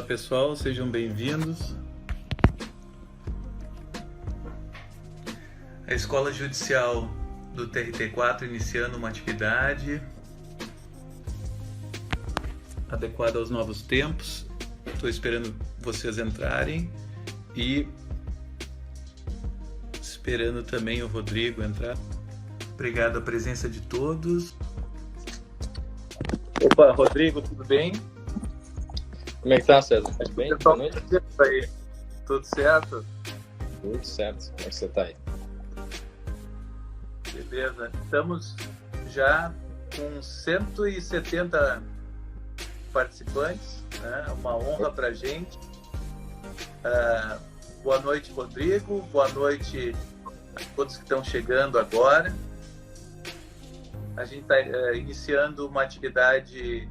pessoal, sejam bem-vindos. A Escola Judicial do TRT4 iniciando uma atividade adequada aos novos tempos. Estou esperando vocês entrarem e esperando também o Rodrigo entrar. Obrigado a presença de todos. Opa, Rodrigo, tudo bem? Como é que tá, César? Tudo bem? Boa noite. Tudo certo? Tudo certo. Como é que você tá aí? Beleza. Estamos já com 170 participantes, né? Uma honra para a gente. Boa noite, Rodrigo. Boa noite a todos que estão chegando agora. A gente está iniciando uma atividade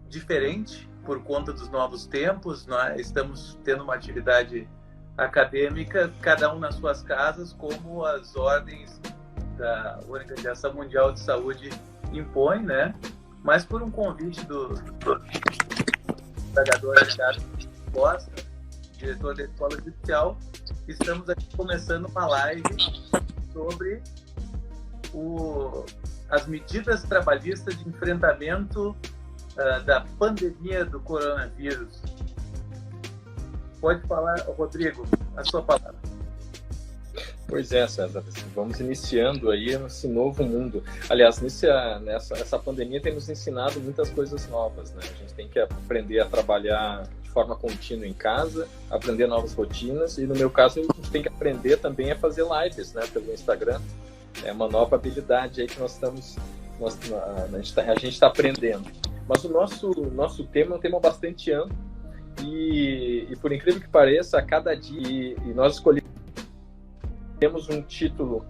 diferente por conta dos novos tempos. Nós estamos tendo uma atividade acadêmica, cada um nas suas casas, como as ordens da Organização Mundial de Saúde impõem, né? Mas por um convite do empregador Ricardo Costa, diretor da Escola Judicial, estamos aqui começando uma live sobre as medidas trabalhistas de enfrentamento da pandemia do coronavírus. Pode falar, Rodrigo, a sua palavra. Pois é, César, vamos iniciando aí esse novo mundo. Aliás, essa pandemia tem nos ensinado muitas coisas novas, né? A gente tem que aprender a trabalhar de forma contínua em casa, aprender novas rotinas e, no meu caso, a gente tem que aprender também a fazer lives, né, pelo Instagram. É uma nova habilidade aí que a gente está aprendendo. Mas o nosso tema é um tema bastante amplo e por incrível que pareça, a cada dia, e nós escolhemos um título,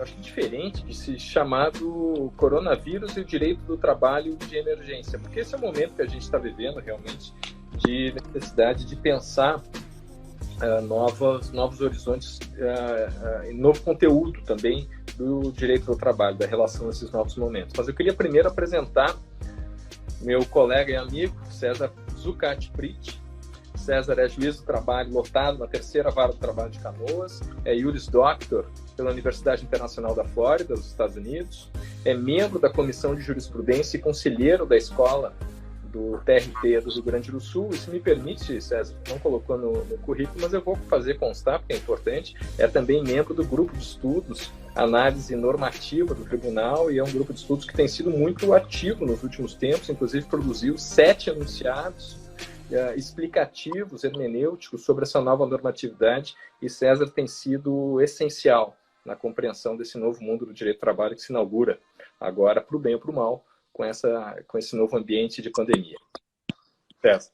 acho que diferente, que se chamado Coronavírus e o Direito do Trabalho de Emergência, porque esse é o momento que a gente está vivendo realmente de necessidade de pensar novos horizontes e novo conteúdo também do direito do trabalho, da relação a esses novos momentos. Mas eu queria primeiro apresentar meu colega e amigo, César Zucati Prit. César é juiz do trabalho lotado na terceira vara do trabalho de Canoas, é Juris Doctor pela Universidade Internacional da Flórida, dos Estados Unidos, é membro da Comissão de Jurisprudência e conselheiro da Escola do TRT do Rio Grande do Sul. Isso me permite, César, não colocou no currículo, mas eu vou fazer constar, porque é importante, é também membro do grupo de estudos Análise Normativa do Tribunal, e é um grupo de estudos que tem sido muito ativo nos últimos tempos, inclusive produziu 7 enunciados explicativos, hermenêuticos sobre essa nova normatividade, e César tem sido essencial na compreensão desse novo mundo do direito do trabalho que se inaugura agora, para o bem ou para o mal, com esse novo ambiente de pandemia. César.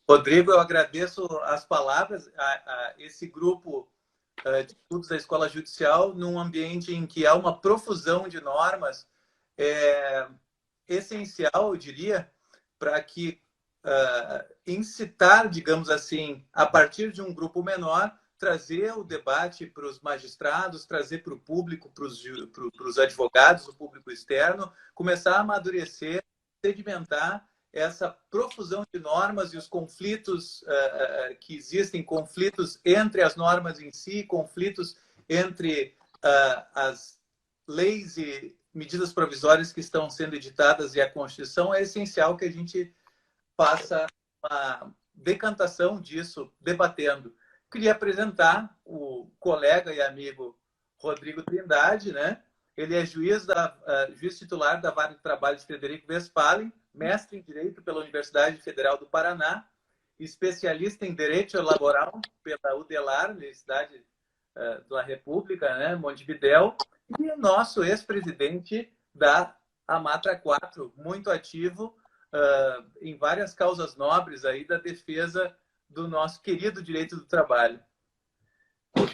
Rodrigo, eu agradeço as palavras a esse grupo de estudos da Escola Judicial, num ambiente em que há uma profusão de normas, essencial, eu diria, para que incitar, digamos assim, a partir de um grupo menor, trazer o debate para os magistrados, trazer para o público, para os advogados, o público externo, começar a amadurecer, sedimentar essa profusão de normas e os conflitos que existem, conflitos entre as normas em si, conflitos entre as leis e medidas provisórias que estão sendo editadas e a Constituição. É essencial que a gente faça uma decantação disso, debatendo. Queria apresentar o colega e amigo Rodrigo Trindade, né? Ele é juiz titular da Vara de Trabalho de Frederico Westphalen, mestre em Direito pela Universidade Federal do Paraná, especialista em Direito Laboral pela UDELAR, Universidade da República, né? Montevidéu, e o nosso ex-presidente da Amatra 4, muito ativo em várias causas nobres aí da defesa do nosso querido direito do trabalho.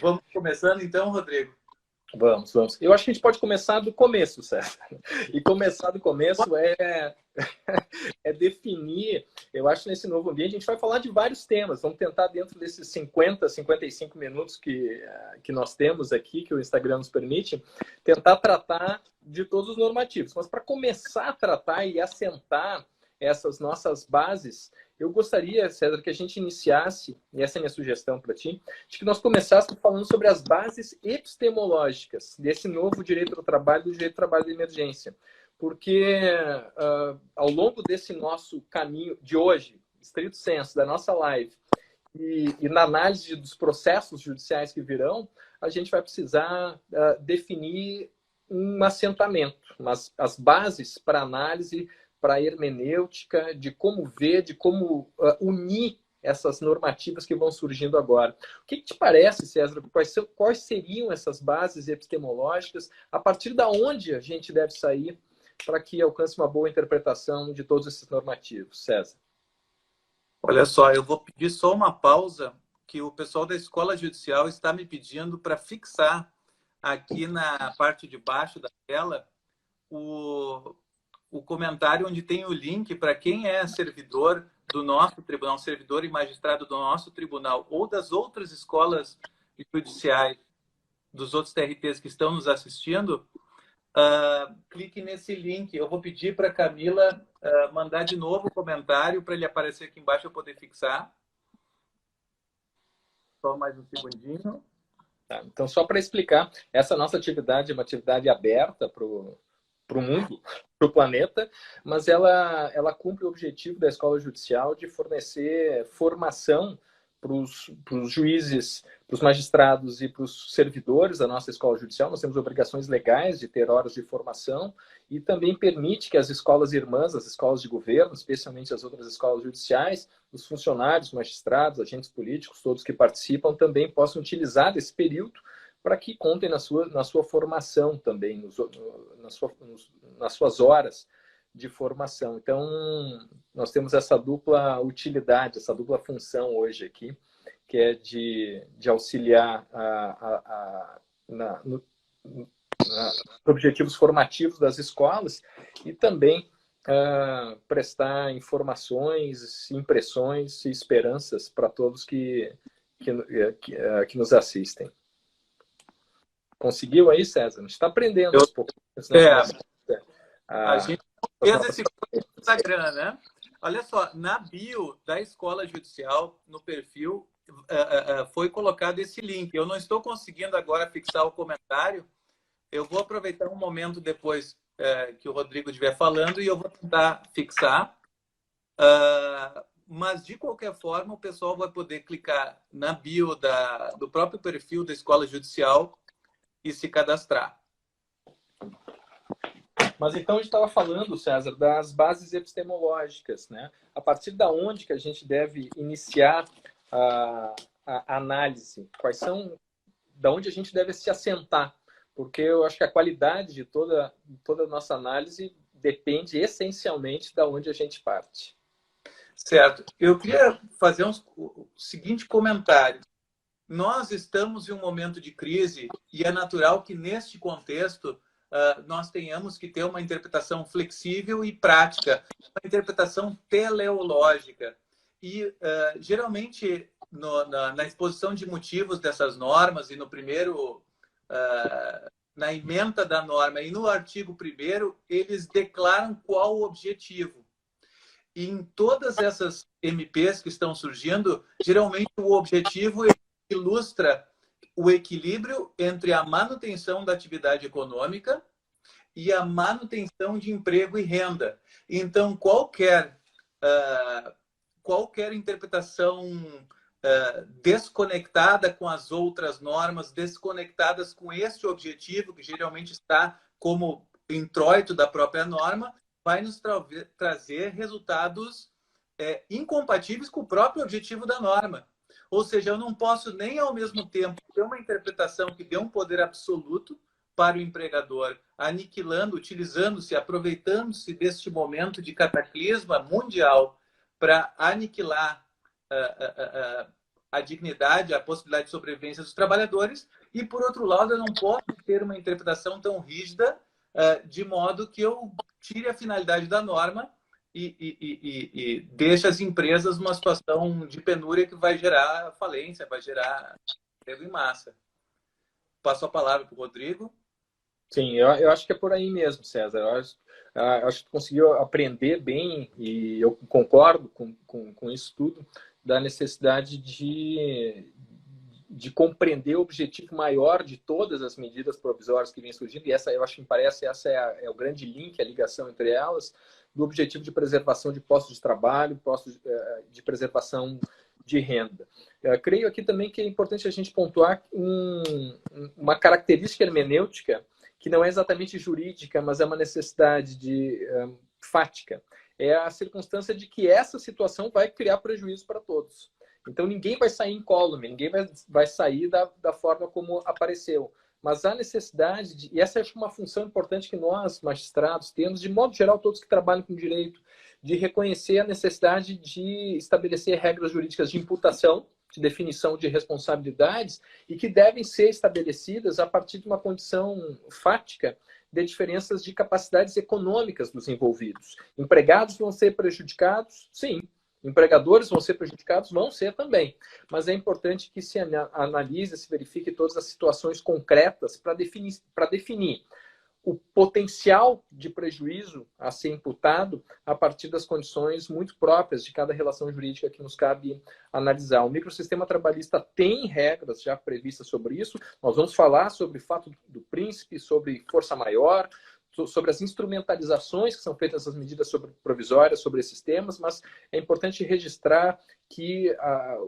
Vamos começando então, Rodrigo? Vamos. Eu acho que a gente pode começar do começo, certo? E começar do começo é definir, eu acho, nesse novo ambiente, a gente vai falar de vários temas. Vamos tentar, dentro desses 50, 55 minutos que nós temos aqui, que o Instagram nos permite, tentar tratar de todos os normativos. Mas para começar a tratar e assentar essas nossas bases, eu gostaria, César, que a gente iniciasse, e essa é a minha sugestão para ti, de que nós começássemos falando sobre as bases epistemológicas desse novo direito do trabalho, do direito do trabalho de emergência. Porque ao longo desse nosso caminho de hoje, estrito senso, da nossa live, e na análise dos processos judiciais que virão, a gente vai precisar definir um assentamento, as bases para análise, para hermenêutica, de como ver, de como unir essas normativas que vão surgindo agora. O que te parece, César, quais seriam essas bases epistemológicas, a partir da onde a gente deve sair para que alcance uma boa interpretação de todos esses normativos, César? Olha só, eu vou pedir só uma pausa, que o pessoal da Escola Judicial está me pedindo para fixar aqui na parte de baixo da tela o comentário onde tem o link para quem é servidor do nosso tribunal, servidor e magistrado do nosso tribunal ou das outras escolas judiciais, dos outros TRTs que estão nos assistindo. Clique nesse link. Eu vou pedir para a Camila mandar de novo o comentário para ele aparecer aqui embaixo e eu poder fixar. Só mais um segundinho. Tá, então, só para explicar, essa nossa atividade é uma atividade aberta para o mundo, para o planeta, mas ela cumpre o objetivo da Escola Judicial de fornecer formação para os juízes, para os magistrados e para os servidores da nossa Escola Judicial. Nós temos obrigações legais de ter horas de formação e também permite que as escolas irmãs, as escolas de governo, especialmente as outras escolas judiciais, os funcionários, magistrados, agentes políticos, todos que participam, também possam utilizar desse período para que contem na sua formação também, nas suas horas de formação. Então, nós temos essa dupla utilidade, essa dupla função hoje aqui, que é de auxiliar nos objetivos formativos das escolas e também prestar informações, impressões e esperanças para todos que nos assistem. Conseguiu aí, César? A gente está aprendendo aos poucos. A gente fez esse Instagram, né? Olha só, na bio da Escola Judicial, no perfil, foi colocado esse link. Eu não estou conseguindo agora fixar o comentário. Eu vou aproveitar um momento depois que o Rodrigo estiver falando e eu vou tentar fixar. Mas, de qualquer forma, o pessoal vai poder clicar na bio do próprio perfil da Escola Judicial e se cadastrar. Mas então a gente estava falando, César, das bases epistemológicas, né? A partir da onde que a gente deve iniciar a análise? Da onde a gente deve se assentar? Porque eu acho que a qualidade de toda a nossa análise depende essencialmente da onde a gente parte. Certo. Eu queria fazer o seguinte comentário. Nós estamos em um momento de crise e é natural que, neste contexto, nós tenhamos que ter uma interpretação flexível e prática, uma interpretação teleológica. E, geralmente, na exposição de motivos dessas normas e no primeiro, na ementa da norma e no artigo 1º, eles declaram qual o objetivo. E em todas essas MPs que estão surgindo, geralmente o objetivo ilustra o equilíbrio entre a manutenção da atividade econômica e a manutenção de emprego e renda. Então, qualquer interpretação desconectada com as outras normas, desconectadas com este objetivo, que geralmente está como introito da própria norma, vai nos trazer resultados incompatíveis com o próprio objetivo da norma. Ou seja, eu não posso nem ao mesmo tempo ter uma interpretação que dê um poder absoluto para o empregador, aniquilando, utilizando-se, aproveitando-se deste momento de cataclisma mundial para aniquilar a dignidade, a possibilidade de sobrevivência dos trabalhadores, e, por outro lado, eu não posso ter uma interpretação tão rígida de modo que eu tire a finalidade da norma e deixe as empresas numa situação de penúria que vai gerar falência, vai gerar emprego em massa. Passo a palavra para o Rodrigo. Sim, eu acho que é por aí mesmo, César. acho que tu conseguiu aprender bem, e eu concordo com isso tudo, da necessidade de compreender o objetivo maior de todas as medidas provisórias que vêm surgindo, e essa, eu acho que me parece, essa é o grande link, a ligação entre elas, do objetivo de preservação de postos de trabalho, postos de preservação de renda. Eu creio aqui também que é importante a gente pontuar uma característica hermenêutica que não é exatamente jurídica, mas é uma necessidade fática. É a circunstância de que essa situação vai criar prejuízo para todos. Então, ninguém vai sair incólume, ninguém vai sair da forma como apareceu. Mas há necessidade, e essa é uma função importante que nós, magistrados, temos, de modo geral, todos que trabalham com direito, de reconhecer a necessidade de estabelecer regras jurídicas de imputação, de definição de responsabilidades, e que devem ser estabelecidas a partir de uma condição fática de diferenças de capacidades econômicas dos envolvidos. Empregados vão ser prejudicados? Sim. Empregadores vão ser prejudicados? Vão ser também. Mas é importante que se analise, se verifique todas as situações concretas para definir o potencial de prejuízo a ser imputado a partir das condições muito próprias de cada relação jurídica que nos cabe analisar. O microsistema trabalhista tem regras já previstas sobre isso. Nós vamos falar sobre o fato do príncipe, sobre força maior, sobre as instrumentalizações que são feitas as medidas provisórias sobre esses temas, mas é importante registrar que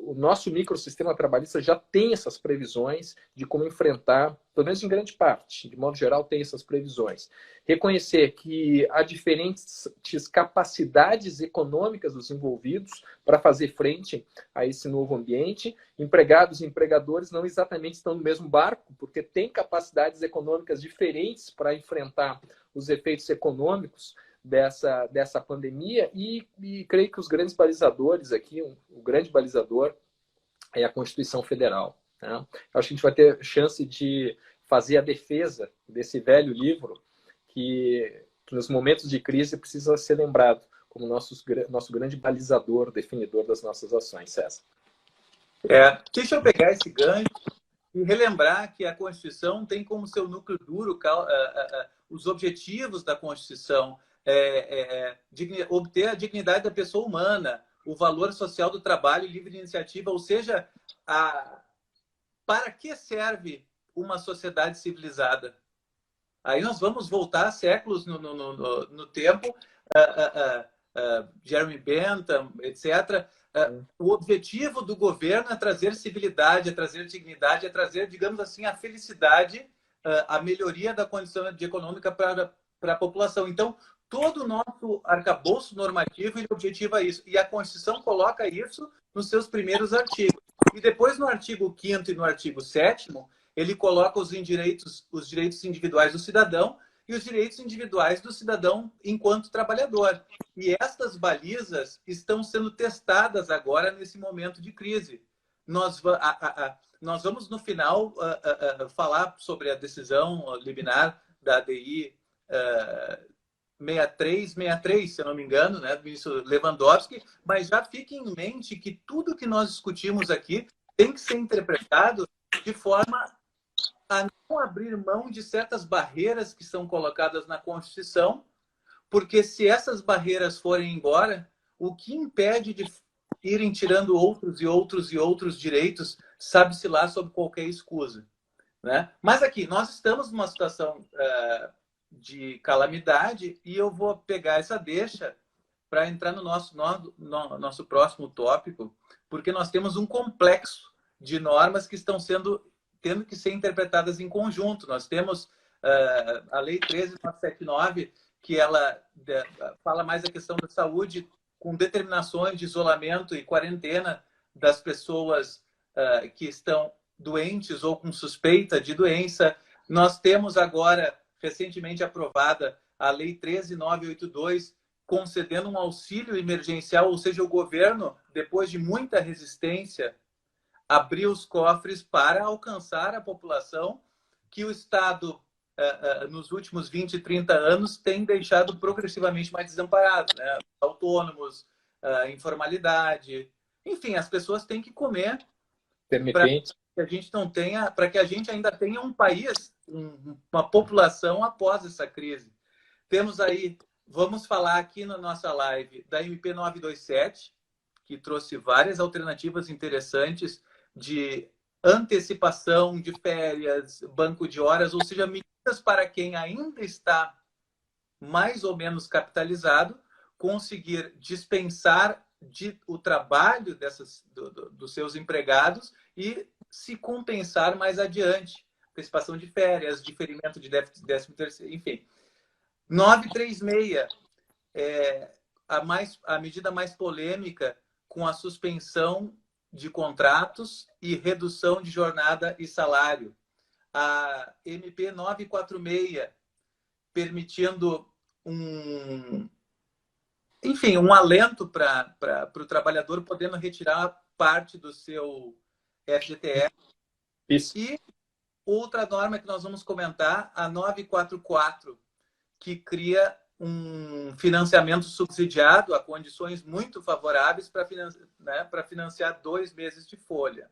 o nosso microsistema trabalhista já tem essas previsões de como enfrentar, pelo menos em grande parte, de modo geral, tem essas previsões. Reconhecer que há diferentes capacidades econômicas dos envolvidos para fazer frente a esse novo ambiente. Empregados e empregadores não exatamente estão no mesmo barco, porque têm capacidades econômicas diferentes para enfrentar os efeitos econômicos dessa pandemia, e creio que os grandes balizadores aqui, o grande balizador é a Constituição Federal. Né? Eu acho que a gente vai ter chance de fazer a defesa desse velho livro que nos momentos de crise precisa ser lembrado como nosso grande balizador, definidor das nossas ações, César. Deixa eu pegar esse gancho e relembrar que a Constituição tem como seu núcleo duro os objetivos da Constituição, obter a dignidade da pessoa humana, o valor social do trabalho e livre iniciativa, ou seja, para que serve uma sociedade civilizada? Aí nós vamos voltar séculos no tempo, Jeremy Bentham, etc. O objetivo do governo é trazer civilidade, é trazer dignidade, é trazer, digamos assim, a felicidade, a melhoria da condição econômica para a população. Então, todo o nosso arcabouço normativo ele objetiva isso. E a Constituição coloca isso nos seus primeiros artigos. E depois, no artigo 5º e no artigo 7º, ele coloca os direitos individuais do cidadão e os direitos individuais do cidadão enquanto trabalhador. E estas balizas estão sendo testadas agora nesse momento de crise. Nós vamos, no final, falar sobre a decisão liminar da ADI 63, se eu não me engano, né, do ministro Lewandowski, mas já fique em mente que tudo que nós discutimos aqui tem que ser interpretado de forma a não abrir mão de certas barreiras que são colocadas na Constituição, porque se essas barreiras forem embora, o que impede de irem tirando outros e outros e outros direitos, sabe-se lá sob qualquer escusa, né? Mas aqui, nós estamos numa situação de calamidade e eu vou pegar essa deixa para entrar no nosso próximo tópico, porque nós temos um complexo de normas que estão tendo que ser interpretadas em conjunto. Nós temos a Lei 13.979, que ela fala mais a questão da saúde, com determinações de isolamento e quarentena das pessoas que estão doentes ou com suspeita de doença. Nós temos agora, recentemente aprovada, a Lei 13.982, concedendo um auxílio emergencial, ou seja, o governo, depois de muita resistência, abriu os cofres para alcançar a população que o Estado, nos últimos 20, 30 anos, tem deixado progressivamente mais desamparado, né? Autônomos, informalidade, enfim, as pessoas têm que comer para que a gente não tenha, para que a gente ainda tenha um país, uma população após essa crise. Temos aí vamos falar aqui na nossa live da MP 927, que trouxe várias alternativas interessantes de antecipação de férias, banco de horas, ou seja, medidas para quem ainda está mais ou menos capitalizado, conseguir dispensar o trabalho dos seus empregados e se compensar mais adiante. Antecipação de férias, diferimento de 13º, enfim. 936 é a medida mais polêmica, com a suspensão de contratos e redução de jornada e salário. A MP 946, permitindo enfim, um alento para o trabalhador, podendo retirar parte do seu FGTS. Isso. E outra norma que nós vamos comentar, a 944, que cria um financiamento subsidiado a condições muito favoráveis para financiar 2 meses de folha.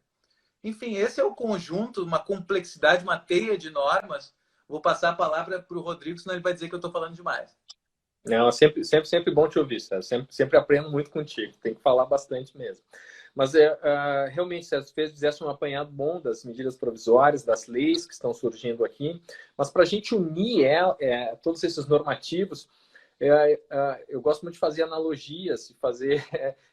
Enfim, esse é o conjunto, uma complexidade, uma teia de normas. Vou passar a palavra para o Rodrigo, senão ele vai dizer que eu estou falando demais. Não, sempre bom te ouvir, César. Sempre aprendo muito contigo. Tem que falar bastante mesmo. Mas realmente, César, fizesse um apanhado bom das medidas provisórias, das leis que estão surgindo aqui. Mas para a gente unir todos esses normativos, eu gosto muito de fazer analogias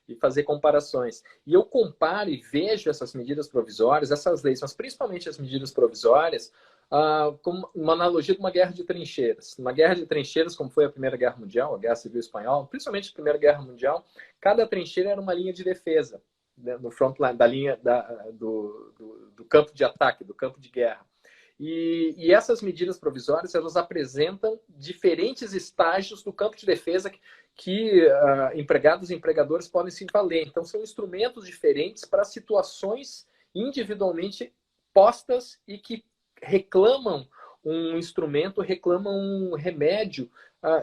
e fazer comparações. E eu comparo e vejo essas medidas provisórias, essas leis, mas principalmente as medidas provisórias, como uma analogia de uma guerra de trincheiras. Uma guerra de trincheiras, como foi a Primeira Guerra Mundial, a Guerra Civil Espanhola, principalmente a Primeira Guerra Mundial, cada trincheira era uma linha de defesa, né, no frontline, da linha do campo de ataque, do campo de guerra. E essas medidas provisórias, elas apresentam diferentes estágios do campo de defesa que empregados e empregadores podem se valer. Então, são instrumentos diferentes para situações individualmente postas e que reclamam um instrumento, reclamam um remédio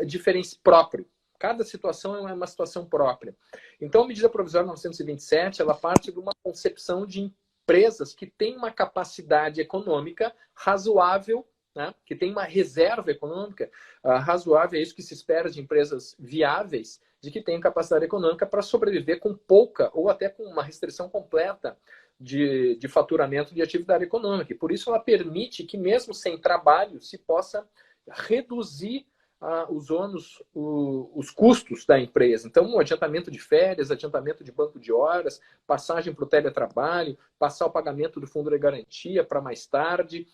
diferente próprio. Cada situação é uma situação própria. Então, a medida provisória 927, ela parte de uma concepção de empresas que têm uma capacidade econômica razoável, né? Que tem uma reserva econômica razoável, é isso que se espera de empresas viáveis, de que tenham capacidade econômica para sobreviver com pouca ou até com uma restrição completa de faturamento de atividade econômica. E por isso ela permite que, mesmo sem trabalho, se possa reduzir os ônus, os custos da empresa. Então, um adiantamento de férias, adiantamento de banco de horas, passagem para o teletrabalho, passar o pagamento do fundo de garantia para mais tarde.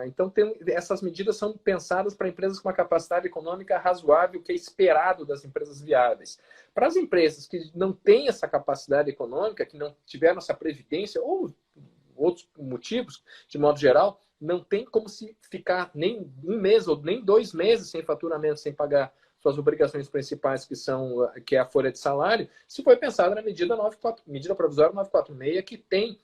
Então, essas medidas são pensadas para empresas com uma capacidade econômica razoável, que é esperado das empresas viáveis. Para as empresas que não têm essa capacidade econômica, que não tiveram essa previdência, ou outros motivos, de modo geral, não tem como se ficar nem 1 mês ou nem 2 meses sem faturamento, sem pagar suas obrigações principais, que é a folha de salário, se foi pensada na medida provisória 946, que tem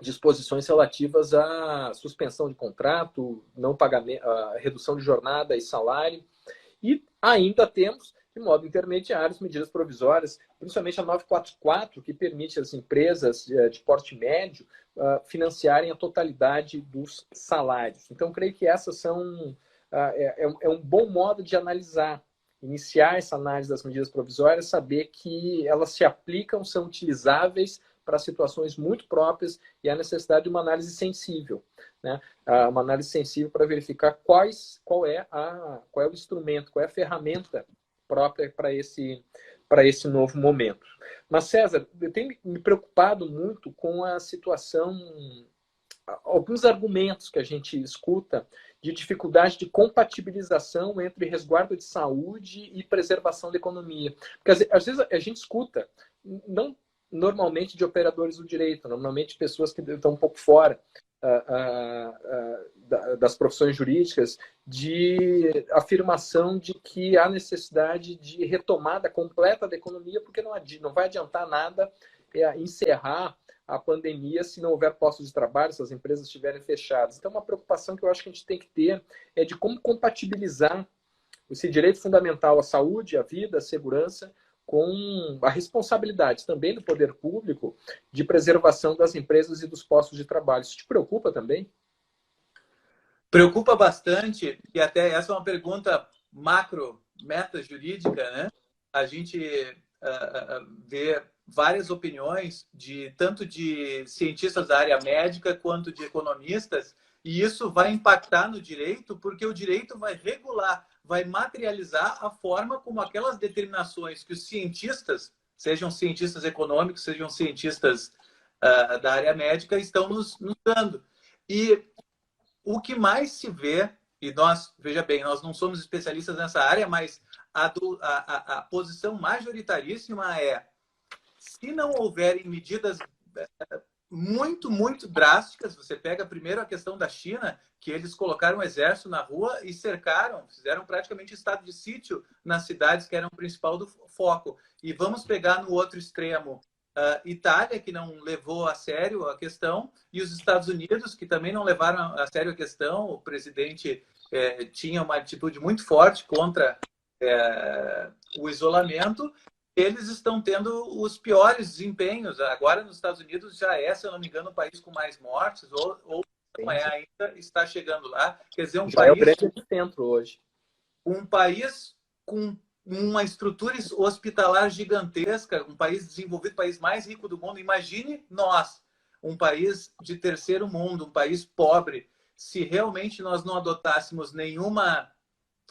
disposições relativas à suspensão de contrato, não pagamento, a redução de jornada e salário. E ainda temos, de modo intermediário, as medidas provisórias, principalmente a 944, que permite às empresas de porte médio financiarem a totalidade dos salários. Então, creio que essas são um bom modo de analisar, iniciar essa análise das medidas provisórias, saber que elas se aplicam, são utilizáveis para situações muito próprias e a necessidade de uma análise sensível, né? Uma análise sensível para verificar qual é o instrumento, qual é a ferramenta própria para esse novo momento. Mas, César, eu tenho me preocupado muito com a situação, alguns argumentos que a gente escuta de dificuldade de compatibilização entre resguardo de saúde e preservação da economia. Porque, às vezes, a gente escuta, não normalmente de operadores do direito, normalmente pessoas que estão um pouco fora das profissões jurídicas, de afirmação de que há necessidade de retomada completa da economia, porque não vai adiantar nada encerrar a pandemia se não houver postos de trabalho, se as empresas estiverem fechadas. Então, uma preocupação que eu acho que a gente tem que ter é de como compatibilizar esse direito fundamental à saúde, à vida, à segurança, com a responsabilidade também do poder público de preservação das empresas e dos postos de trabalho. Isso te preocupa também? Preocupa bastante, e até essa é uma pergunta macro, meta jurídica, né, a gente vê várias opiniões tanto de cientistas da área médica quanto de economistas, e isso vai impactar no direito, porque o direito vai regular, vai materializar a forma como aquelas determinações que os cientistas, sejam cientistas econômicos, sejam cientistas da área médica, estão nos dando. E o que mais se vê, e nós, veja bem, nós não somos especialistas nessa área, mas a posição majoritaríssima é: se não houverem medidas muito, muito drásticas, você pega primeiro a questão da China, que eles colocaram o exército na rua e cercaram, fizeram praticamente estado de sítio nas cidades que eram o principal do foco. E vamos pegar no outro extremo, Itália, que não levou a sério a questão, e os Estados Unidos, que também não levaram a sério a questão. O presidente tinha uma atitude muito forte contra o isolamento. Eles estão tendo os piores desempenhos. Agora, nos Estados Unidos, já é, se eu não me engano, o país com mais mortes, ou não é ainda, está chegando lá. Quer dizer, um já país... é o grande centro hoje. Um país com uma estrutura hospitalar gigantesca, um país desenvolvido, o país mais rico do mundo. Imagine nós, um país de terceiro mundo, um país pobre. Se realmente nós não adotássemos nenhuma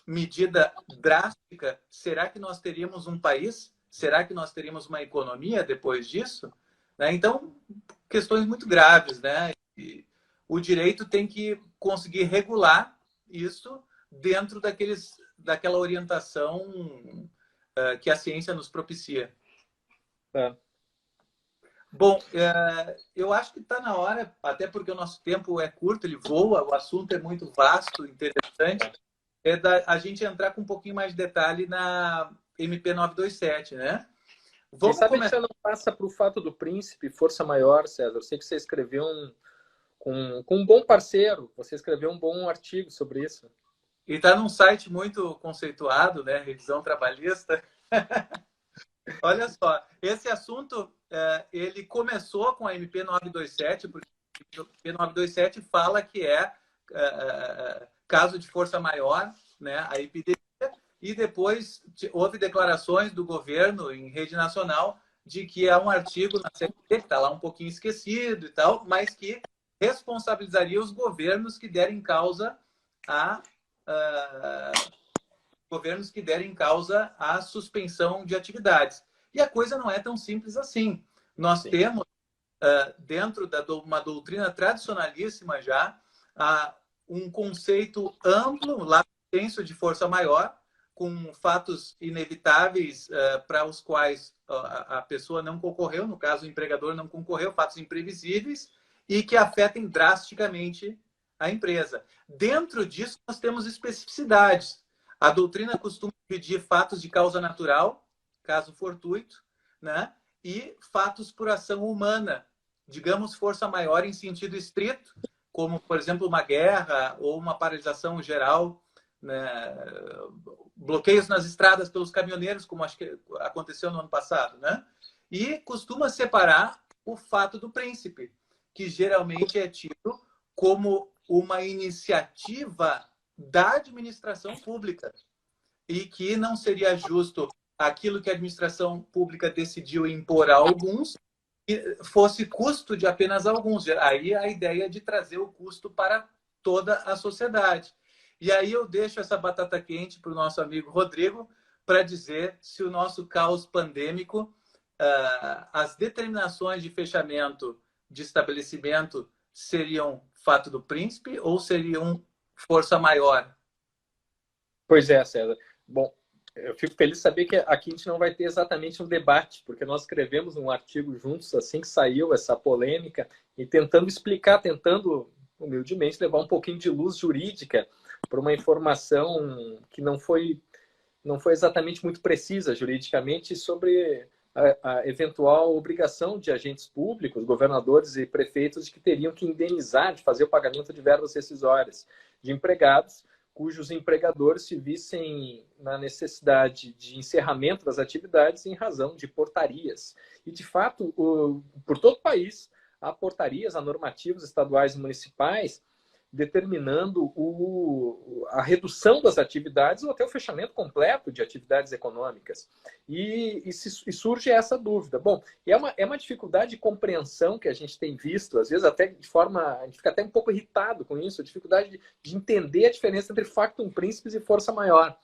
medida drástica, será que nós teríamos um país? Será que nós teríamos uma economia depois disso? Né? Então, questões muito graves, né? E o direito tem que conseguir regular isso dentro daquela orientação que a ciência nos propicia. Bom, eu acho que está na hora, até porque o nosso tempo é curto, ele voa, o assunto é muito vasto, interessante, a gente entrar com um pouquinho mais de detalhe na MP 927, né? Vamos começar. Você não passa para o fato do príncipe, força maior, César. Eu sei que você escreveu com um bom parceiro, você escreveu um bom artigo sobre isso. E está num site muito conceituado, né? Revisão Trabalhista. Olha só, esse assunto ele começou com a MP 927, porque a MP 927 fala que caso de força maior, né, a epidemia, e depois houve declarações do governo em rede nacional de que há um artigo na CLT, que está lá um pouquinho esquecido e tal, mas que responsabilizaria os governos que derem causa à suspensão de atividades. E a coisa não é tão simples assim. Nós temos, dentro de uma doutrina tradicionalíssima já, um conceito amplo, lá senso de força maior, com fatos inevitáveis para os quais a pessoa não concorreu, no caso o empregador não concorreu, fatos imprevisíveis e que afetem drasticamente a empresa. Dentro disso, nós temos especificidades. A doutrina costuma dividir fatos de causa natural, caso fortuito, né? E fatos por ação humana, digamos força maior em sentido estrito, como, por exemplo, uma guerra ou uma paralisação geral, né? Bloqueios nas estradas pelos caminhoneiros, como acho que aconteceu no ano passado, né? E costuma separar o fato do príncipe, que geralmente é tido como uma iniciativa da administração pública e que não seria justo aquilo que a administração pública decidiu impor a alguns que fosse custo de apenas alguns. Aí a ideia de trazer o custo para toda a sociedade. E aí eu deixo essa batata quente para o nosso amigo Rodrigo para dizer se o nosso caos pandêmico, as determinações de fechamento de estabelecimento seriam fato do príncipe ou seriam força maior? Pois é, César. Bom, eu fico feliz de saber que aqui a gente não vai ter exatamente um debate, porque nós escrevemos um artigo juntos assim que saiu essa polêmica e tentando explicar, tentando humildemente levar um pouquinho de luz jurídica para uma informação que não foi exatamente muito precisa juridicamente sobre a eventual obrigação de agentes públicos, governadores e prefeitos de que teriam que indenizar, de fazer o pagamento de verbas rescisórias de empregados cujos empregadores se vissem na necessidade de encerramento das atividades em razão de portarias. E, de fato, por todo o país, há portarias, há normativos estaduais e municipais determinando a redução das atividades ou até o fechamento completo de atividades econômicas. E surge essa dúvida. Bom, é uma dificuldade de compreensão que a gente tem visto, às vezes até de forma... A gente fica até um pouco irritado com isso, a dificuldade de entender a diferença entre factum principis e força maior.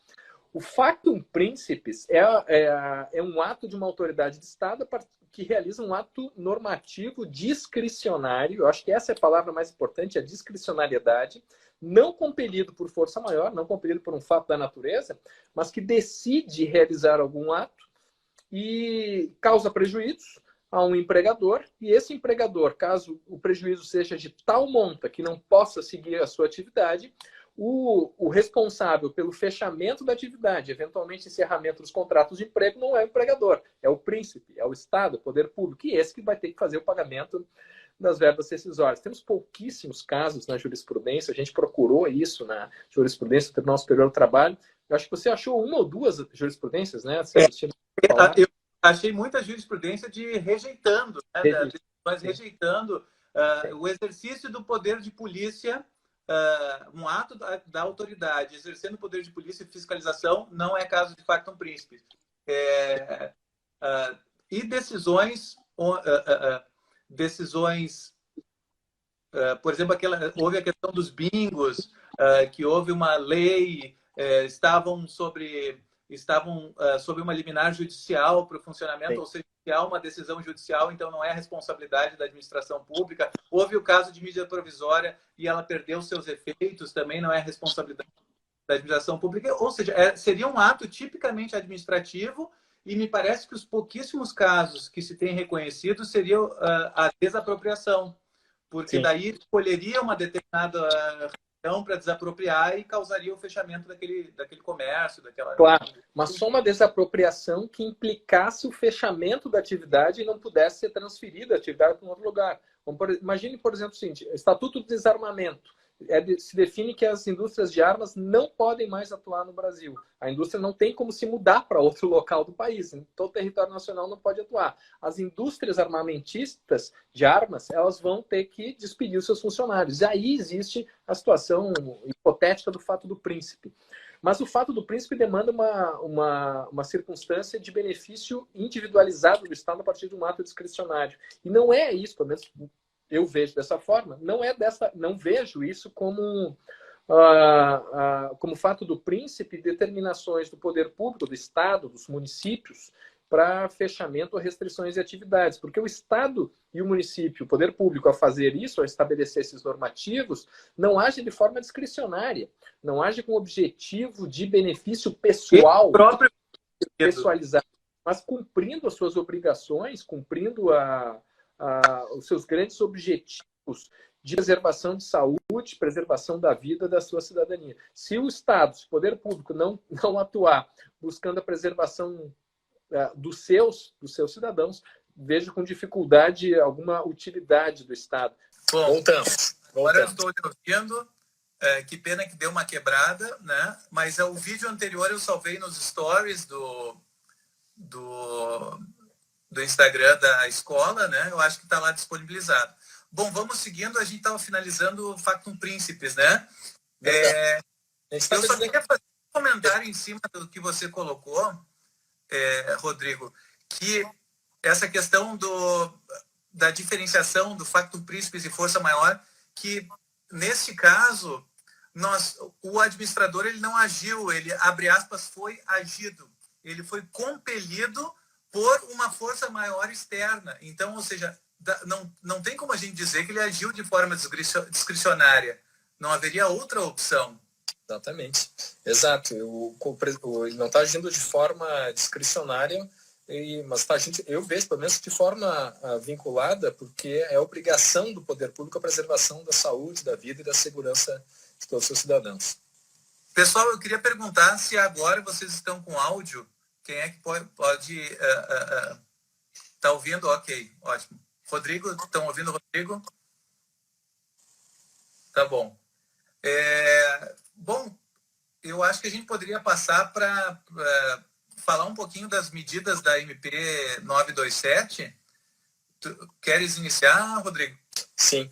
O factum principis é um ato de uma autoridade de Estado que realiza um ato normativo discricionário, eu acho que essa é a palavra mais importante, a discricionariedade, não compelido por força maior, não compelido por um fato da natureza, mas que decide realizar algum ato e causa prejuízos a um empregador, e esse empregador, caso o prejuízo seja de tal monta que não possa seguir a sua atividade, o responsável pelo fechamento da atividade, eventualmente encerramento dos contratos de emprego, não é o empregador, é o príncipe, é o Estado, o poder público, e esse que vai ter que fazer o pagamento das verbas rescisórias. Temos pouquíssimos casos na jurisprudência, a gente procurou isso na jurisprudência do Tribunal Superior do Trabalho. Eu acho que você achou uma ou duas jurisprudências, né? Eu achei muita jurisprudência de rejeitando, né? Rejeitando o exercício do poder de polícia. Um ato da autoridade exercendo o poder de polícia e fiscalização não é caso de factum principis. E decisões, por exemplo, houve a questão dos bingos, que houve uma lei, estavam sob uma liminar judicial para o funcionamento, ou seja, se há uma decisão judicial, então não é responsabilidade da administração pública. Houve o caso de medida provisória e ela perdeu seus efeitos, também não é responsabilidade da administração pública. Ou seja, seria um ato tipicamente administrativo e me parece que os pouquíssimos casos que se tem reconhecido seriam a desapropriação, porque daí escolheria uma determinada para desapropriar e causaria o fechamento daquele comércio, daquela... Claro, mas só uma desapropriação que implicasse o fechamento da atividade e não pudesse ser transferida a atividade para um outro lugar. Imagine, por exemplo, o seguinte, Estatuto do Desarmamento. Se define que as indústrias de armas não podem mais atuar no Brasil. A indústria não tem como se mudar para outro local do país. Então, o território nacional não pode atuar. As indústrias armamentistas de armas, elas vão ter que despedir os seus funcionários. E aí existe a situação hipotética do fato do príncipe. Mas o fato do príncipe demanda uma circunstância de benefício individualizado do Estado a partir de um ato discricionário. E não é isso, pelo menos eu vejo dessa forma, não vejo isso como fato do príncipe determinações do poder público, do Estado, dos municípios, para fechamento ou restrições de atividades. Porque o Estado e o município, o poder público, a fazer isso, a estabelecer esses normativos, não age de forma discricionária, não age com objetivo de benefício pessoal, pessoalizado, mas cumprindo as suas obrigações, cumprindo os seus grandes objetivos de preservação de saúde, preservação da vida da sua cidadania. Se o Estado, se o poder público não atuar buscando a preservação dos seus cidadãos, vejo com dificuldade alguma utilidade do Estado. Bom, voltamos. Agora eu estou ouvindo. Que pena que deu uma quebrada, né? Mas o vídeo anterior eu salvei nos stories do Instagram da escola, né? Eu acho que está lá disponibilizado. Bom, vamos seguindo. A gente estava finalizando o factum principis, né? Eu só queria fazer um comentário em cima do que você colocou, Rodrigo, que essa questão da diferenciação do factum principis e força maior, que neste caso o administrador ele não agiu, ele, abre aspas, foi agido, ele foi compelido por uma força maior externa. Então, ou seja, não tem como a gente dizer que ele agiu de forma discricionária. Não haveria outra opção. Exatamente. Exato. Ele não está agindo de forma discricionária, mas está agindo, eu vejo, pelo menos, de forma vinculada, porque é obrigação do poder público a preservação da saúde, da vida e da segurança de todos os seus cidadãos. Pessoal, eu queria perguntar se agora vocês estão com áudio. Quem é que pode tá ouvindo? Ok, ótimo. Rodrigo, estão ouvindo o Rodrigo? Tá bom. Bom, eu acho que a gente poderia passar para falar um pouquinho das medidas da MP 927. Tu queres iniciar, Rodrigo? Sim,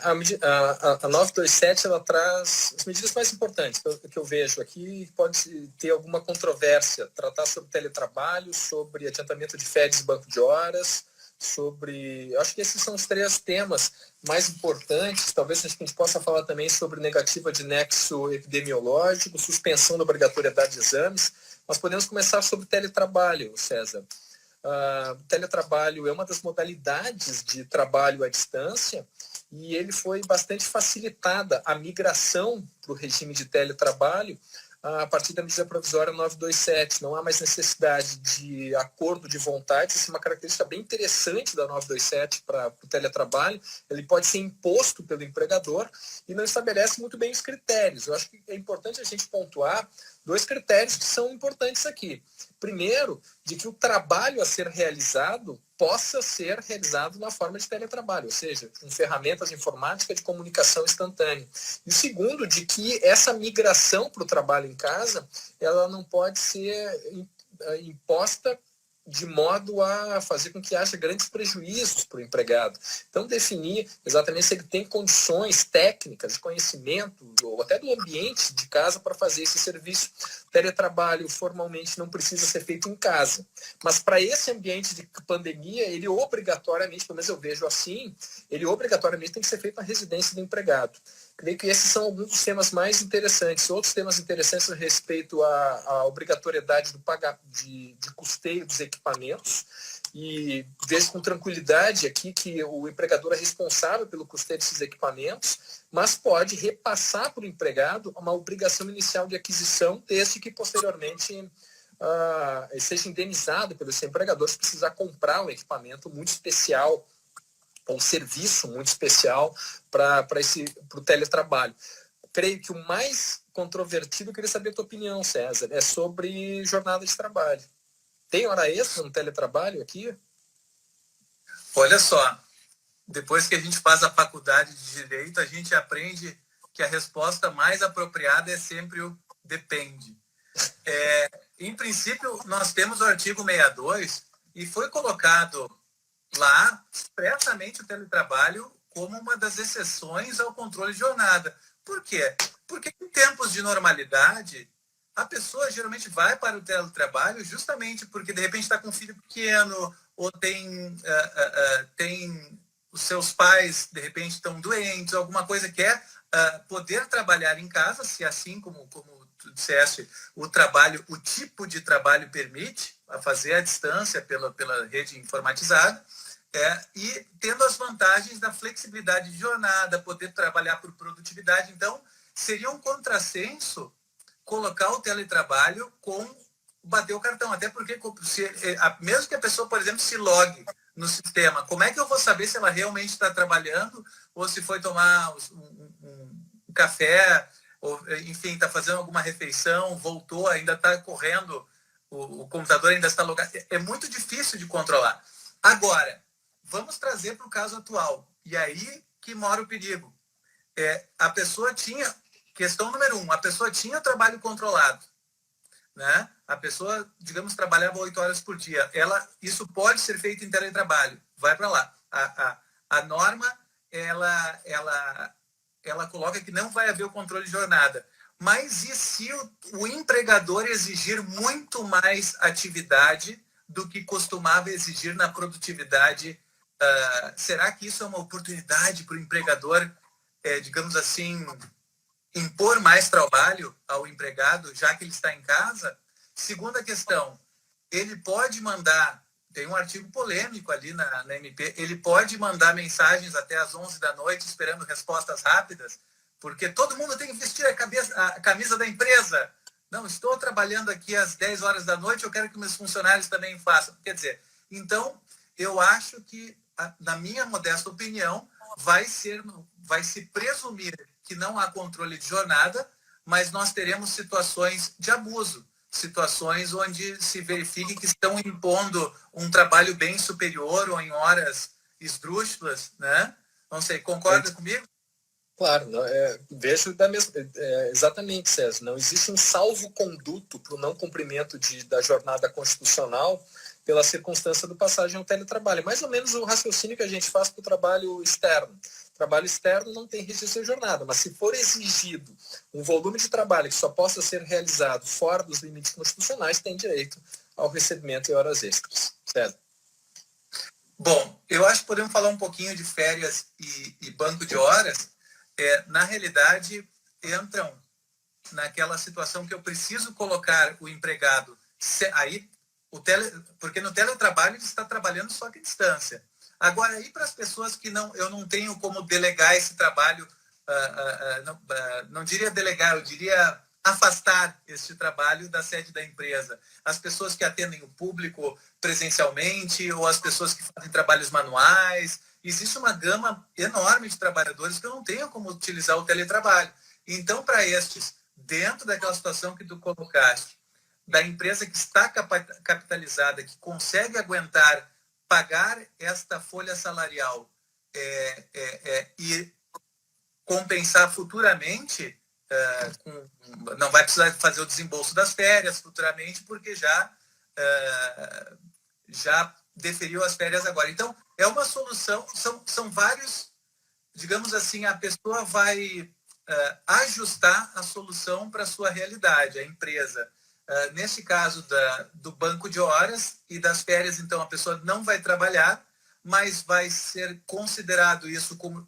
a 927 ela traz as medidas mais importantes que eu vejo aqui. Pode ter alguma controvérsia, tratar sobre teletrabalho, sobre adiantamento de férias e banco de horas, acho que esses são os 3 temas mais importantes. Talvez a gente possa falar também sobre negativa de nexo epidemiológico, suspensão da obrigatoriedade de exames, mas podemos começar sobre teletrabalho, César. O teletrabalho é uma das modalidades de trabalho à distância e ele foi bastante facilitada a migração para o regime de teletrabalho a partir da medida provisória 927. Não há mais necessidade de acordo de vontade. Essa é uma característica bem interessante da 927 para o teletrabalho. Ele pode ser imposto pelo empregador e não estabelece muito bem os critérios. Eu acho que é importante a gente pontuar 2 critérios que são importantes aqui. Primeiro, de que o trabalho a ser realizado possa ser realizado na forma de teletrabalho, ou seja, com ferramentas informáticas de comunicação instantânea. E segundo, de que essa migração para o trabalho em casa, ela não pode ser imposta de modo a fazer com que haja grandes prejuízos para o empregado. Então, definir exatamente se ele tem condições técnicas, de conhecimento, ou até do ambiente de casa para fazer esse serviço. Teletrabalho formalmente não precisa ser feito em casa. Mas para esse ambiente de pandemia, ele obrigatoriamente, pelo menos eu vejo assim, ele obrigatoriamente tem que ser feito na residência do empregado. Creio que esses são alguns dos temas mais interessantes. Outros temas interessantes a respeito à obrigatoriedade de custeio dos equipamentos. E vejo com tranquilidade aqui que o empregador é responsável pelo custeio desses equipamentos, mas pode repassar para o empregado uma obrigação inicial de aquisição, desde que posteriormente seja indenizado pelo seu empregador se precisar comprar um equipamento muito especial, um serviço muito especial para o teletrabalho. Creio que o mais controvertido, eu queria saber a tua opinião, César, é sobre jornada de trabalho. Tem hora extra no teletrabalho aqui? Olha só, depois que a gente faz a faculdade de Direito, a gente aprende que a resposta mais apropriada é sempre o depende. Em princípio, nós temos o artigo 62 e foi colocado lá expressamente o teletrabalho como uma das exceções ao controle de jornada. Por quê? Porque em tempos de normalidade, a pessoa geralmente vai para o teletrabalho justamente porque de repente está com um filho pequeno ou tem os seus pais de repente estão doentes, alguma coisa que é poder trabalhar em casa, se assim como tu disseste, o tipo de trabalho permite a fazer à distância pela rede informatizada, e tendo as vantagens da flexibilidade de jornada, poder trabalhar por produtividade. Então, seria um contrassenso colocar o teletrabalho com bater o cartão. Até porque, mesmo que a pessoa, por exemplo, se logue no sistema, como é que eu vou saber se ela realmente está trabalhando ou se foi tomar um café, ou, enfim, está fazendo alguma refeição, voltou, ainda está correndo, o computador ainda está logado. É muito difícil de controlar. Agora, vamos trazer para o caso atual. E aí que mora o perigo. A pessoa tinha... Questão número 1, a pessoa tinha trabalho controlado, né? A pessoa, digamos, trabalhava 8 horas por dia. Isso pode ser feito em teletrabalho. Vai para lá. A norma, ela coloca que não vai haver o controle de jornada. Mas e se o empregador exigir muito mais atividade do que costumava exigir na produtividade? Será que isso é uma oportunidade para o empregador, digamos assim, impor mais trabalho ao empregado, já que ele está em casa? Segunda questão, ele pode mandar, tem um artigo polêmico ali na MP, ele pode mandar mensagens até às 11 da noite esperando respostas rápidas, porque todo mundo tem que vestir a camisa da empresa. Não, estou trabalhando aqui às 10 horas da noite, eu quero que meus funcionários também façam. Quer dizer, então, eu acho que, na minha modesta opinião, vai se presumir que não há controle de jornada, mas nós teremos situações de abuso, situações onde se verifique que estão impondo um trabalho bem superior ou em horas esdrúxulas, né? Não sei, concorda comigo? Claro, vejo exatamente, César. Não existe um salvo-conduto para o não cumprimento da jornada constitucional. pela circunstância do passagem ao teletrabalho. Mais ou menos o raciocínio que a gente faz para o trabalho externo. O trabalho externo não tem registro de jornada, mas se for exigido um volume de trabalho que só possa ser realizado fora dos limites constitucionais, tem direito ao recebimento em horas extras. César. Bom, eu acho que podemos falar um pouquinho de férias e banco de horas. Na realidade, entram naquela situação que eu preciso colocar o empregado aí, porque no teletrabalho ele está trabalhando só que à distância. Agora, aí para as pessoas que eu não tenho como delegar esse trabalho, não diria delegar, eu diria afastar este trabalho da sede da empresa. As pessoas que atendem o público presencialmente ou as pessoas que fazem trabalhos manuais. Existe uma gama enorme de trabalhadores que eu não tenho como utilizar o teletrabalho. Então, para estes, dentro daquela situação que tu colocaste, da empresa que está capitalizada, que consegue aguentar pagar esta folha salarial e compensar futuramente, não vai precisar fazer o desembolso das férias futuramente, porque já deferiu as férias agora. Então, é uma solução, são vários, digamos assim, a pessoa vai ajustar a solução para a sua realidade, a empresa. Neste caso do banco de horas e das férias, então, a pessoa não vai trabalhar, mas vai ser considerado isso como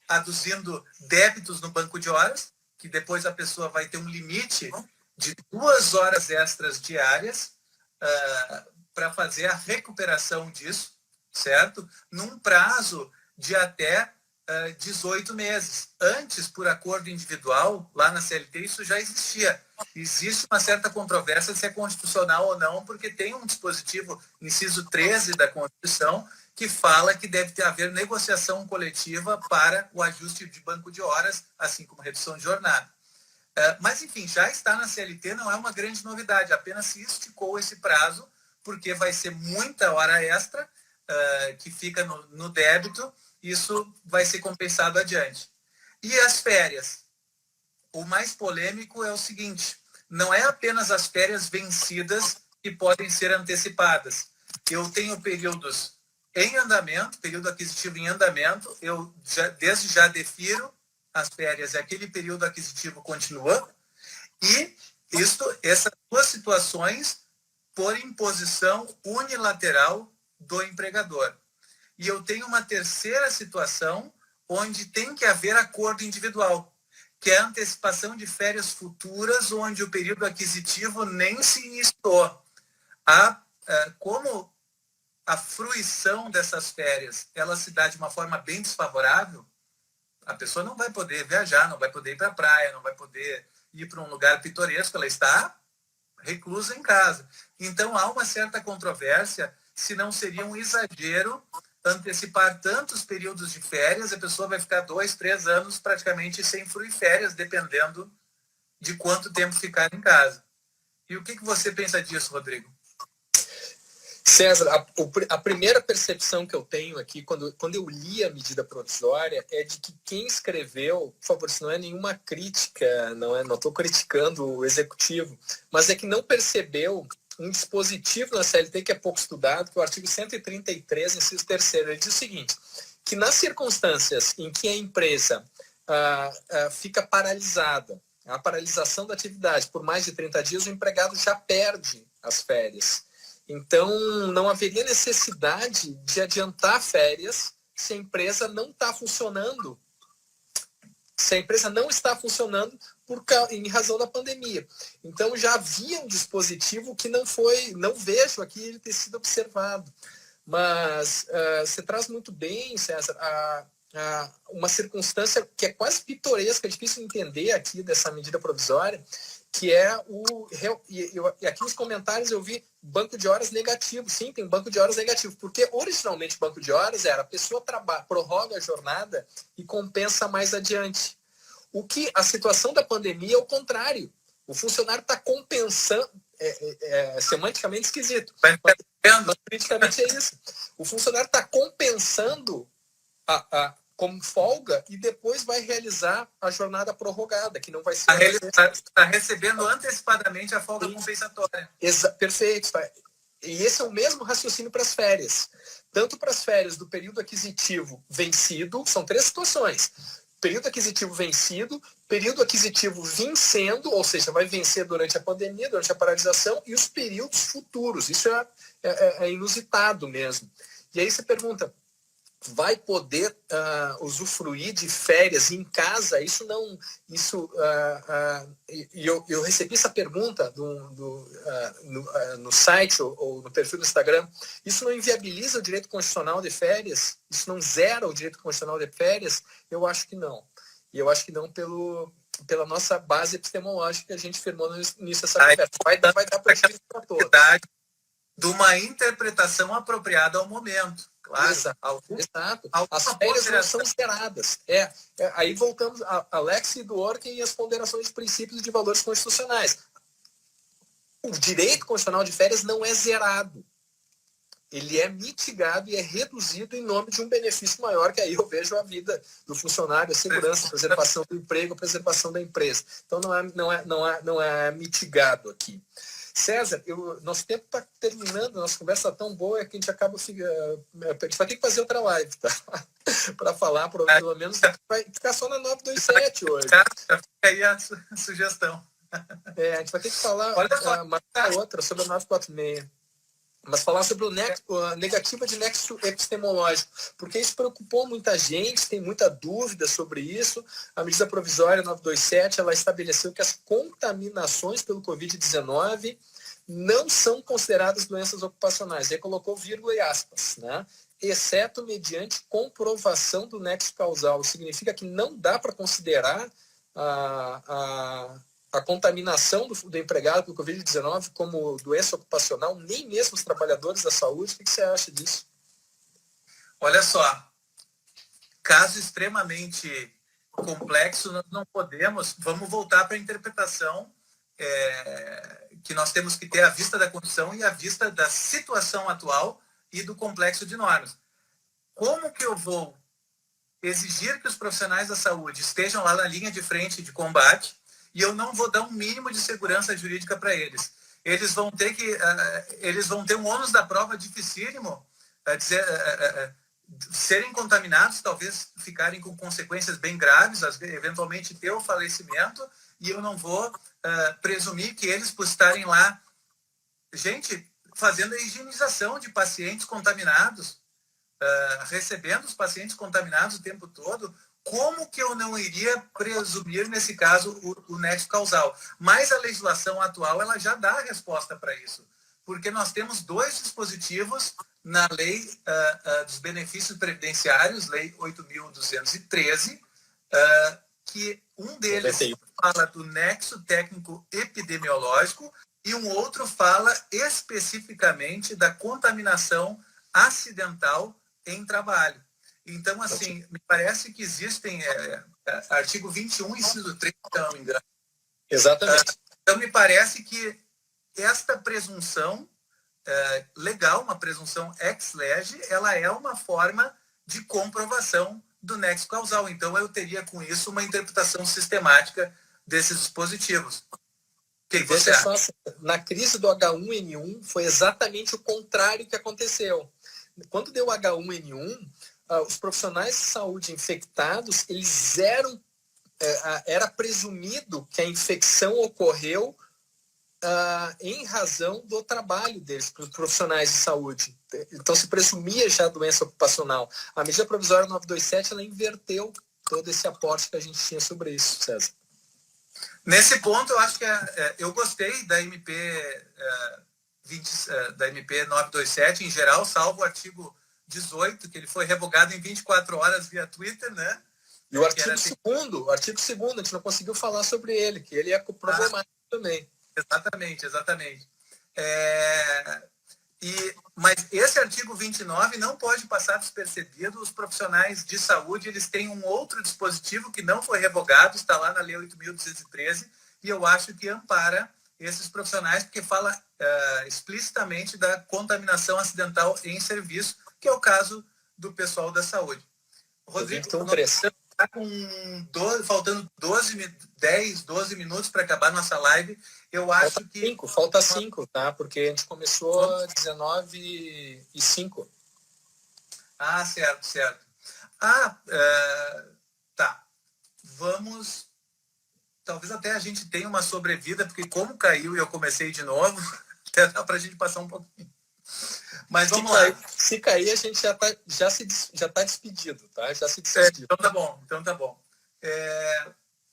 aduzindo débitos no banco de horas, que depois a pessoa vai ter um limite de 2 horas extras diárias para fazer a recuperação disso, certo? Num prazo de até 18 meses. Antes, por acordo individual, lá na CLT, isso já existia. Existe uma certa controvérsia se é constitucional ou não, porque tem um dispositivo, inciso 13 da Constituição, que fala que deve haver negociação coletiva para o ajuste de banco de horas, assim como redução de jornada. Mas, enfim, já está na CLT, não é uma grande novidade, apenas se esticou esse prazo, porque vai ser muita hora extra que fica no débito, isso vai ser compensado adiante. E as férias? O mais polêmico é o seguinte, não é apenas as férias vencidas que podem ser antecipadas. Eu tenho períodos em andamento, período aquisitivo em andamento, eu desde já defiro as férias e aquele período aquisitivo continua. E essas duas situações por imposição unilateral do empregador. E eu tenho uma terceira situação onde tem que haver acordo individual, que é a antecipação de férias futuras, onde o período aquisitivo nem se iniciou. Como a fruição dessas férias ela se dá de uma forma bem desfavorável, a pessoa não vai poder viajar, não vai poder ir para a praia, não vai poder ir para um lugar pitoresco, ela está reclusa em casa. Então, há uma certa controvérsia se não seria um exagero antecipar tantos períodos de férias, a pessoa vai ficar 2, 3 anos praticamente sem fruir férias, dependendo de quanto tempo ficar em casa. E o que você pensa disso, Rodrigo? César, a primeira percepção que eu tenho aqui, quando eu li a medida provisória, é de que quem escreveu, por favor, isso não é nenhuma crítica, não estou criticando o executivo, mas é que não percebeu um dispositivo na CLT que é pouco estudado, que é o artigo 133, inciso 3º. Ele diz o seguinte, que nas circunstâncias em que a empresa fica paralisada, a paralisação da atividade por mais de 30 dias, o empregado já perde as férias. Então, não haveria necessidade de adiantar férias se a empresa não está funcionando. Se a empresa não está funcionando em razão da pandemia. Então, já havia um dispositivo que não vejo aqui ele ter sido observado. Mas você traz muito bem, César, uma circunstância que é quase pitoresca, é difícil entender aqui dessa medida provisória, que é e aqui nos comentários eu vi banco de horas negativo. Sim, tem banco de horas negativo, porque originalmente banco de horas era a pessoa prorroga a jornada e compensa mais adiante. O que a situação da pandemia é o contrário. O funcionário está compensando, semanticamente esquisito, mas politicamente é isso. O funcionário está compensando como folga e depois vai realizar a jornada prorrogada, que não vai ser... Está recebendo antecipadamente a folga compensatória. Perfeito. E esse é o mesmo raciocínio para as férias. Tanto para as férias do período aquisitivo vencido, são 3 situações. Período aquisitivo vencido, período aquisitivo vencendo, ou seja, vai vencer durante a pandemia, durante a paralisação, e os períodos futuros. Isso é inusitado mesmo. E aí você pergunta, vai poder usufruir de férias em casa? Isso não... eu recebi essa pergunta no site ou no perfil do Instagram. Isso não inviabiliza o direito constitucional de férias? Isso não zera o direito constitucional de férias? Eu acho que não. E eu acho que não pela nossa base epistemológica que a gente firmou nisso essa conversa. Vai dar prejuízo para todos. De uma interpretação apropriada ao momento. Claro. Exato. As férias não são zeradas. Aí voltamos a Lex e Dworkin e as ponderações de princípios e de valores constitucionais. O direito constitucional de férias não é zerado. Ele é mitigado e é reduzido em nome de um benefício maior, que aí eu vejo a vida do funcionário, a segurança, a preservação do emprego, a preservação da empresa. Então não é mitigado aqui. César, nosso tempo está terminando, nossa conversa está tão boa que a gente acaba... A gente vai ter que fazer outra live, tá? Para falar, pelo menos vai ficar só na 927 hoje. Fica aí a sugestão. A gente vai ter que falar outra sobre a 946. Mas falar sobre a negativa de nexo epistemológico, porque isso preocupou muita gente, tem muita dúvida sobre isso. A medida provisória 927, ela estabeleceu que as contaminações pelo Covid-19 não são consideradas doenças ocupacionais. Aí colocou vírgula e aspas, né? Exceto mediante comprovação do nexo causal. Significa que não dá para considerar a contaminação do empregado pelo Covid-19 como doença ocupacional, nem mesmo os trabalhadores da saúde. O que você acha disso? Olha só, caso extremamente complexo, nós não podemos... Vamos voltar para a interpretação que nós temos que ter à vista da Constituição e à vista da situação atual e do complexo de normas. Como que eu vou exigir que os profissionais da saúde estejam lá na linha de frente de combate e eu não vou dar um mínimo de segurança jurídica para eles? Eles vão ter um ônus da prova dificílimo, serem contaminados, talvez ficarem com consequências bem graves, eventualmente ter o falecimento, e eu não vou presumir que eles, por estarem lá, gente, fazendo a higienização de pacientes contaminados, recebendo os pacientes contaminados o tempo todo, como que eu não iria presumir, nesse caso, o nexo causal? Mas a legislação atual ela já dá a resposta para isso, porque nós temos 2 dispositivos na Lei dos Benefícios Previdenciários, Lei 8.213, que um deles fala do nexo técnico epidemiológico e um outro fala especificamente da contaminação acidental em trabalho. Então, assim, me parece que existem artigo 21, inciso 3, se não me engano. Exatamente. Então, me parece que esta presunção legal, uma presunção ex lege, ela é uma forma de comprovação do nexo causal. Então, eu teria com isso uma interpretação sistemática desses dispositivos. O que você acha? Na crise do H1N1, foi exatamente o contrário que aconteceu. Quando deu H1N1, os profissionais de saúde infectados, eles era presumido que a infecção ocorreu em razão do trabalho deles, para os profissionais de saúde. Então, se presumia já doença ocupacional. A medida provisória 927, ela inverteu todo esse aporte que a gente tinha sobre isso, César. Nesse ponto, eu acho que eu gostei da MP, da MP 927 em geral, salvo o artigo 18, que ele foi revogado em 24 horas via Twitter, né? E o artigo 2º, a gente não conseguiu falar sobre ele, que ele é problemático também. Exatamente. Mas esse artigo 29 não pode passar despercebido. Os profissionais de saúde, eles têm um outro dispositivo que não foi revogado, está lá na Lei 8.213, e eu acho que ampara esses profissionais, porque fala explicitamente da contaminação acidental em serviço, que é o caso do pessoal da saúde. Rodrigo, está com faltando 10, 12 minutos para acabar nossa live. Eu acho que... Falta 5, tá? Porque a gente começou às 19h05. Ah, certo. Tá. Vamos... Talvez até a gente tenha uma sobrevida, porque como caiu e eu comecei de novo, até dá para a gente passar um pouquinho. Mas vamos lá. Se cair, a gente já tá despedido, tá? Já se despediu. Então tá bom.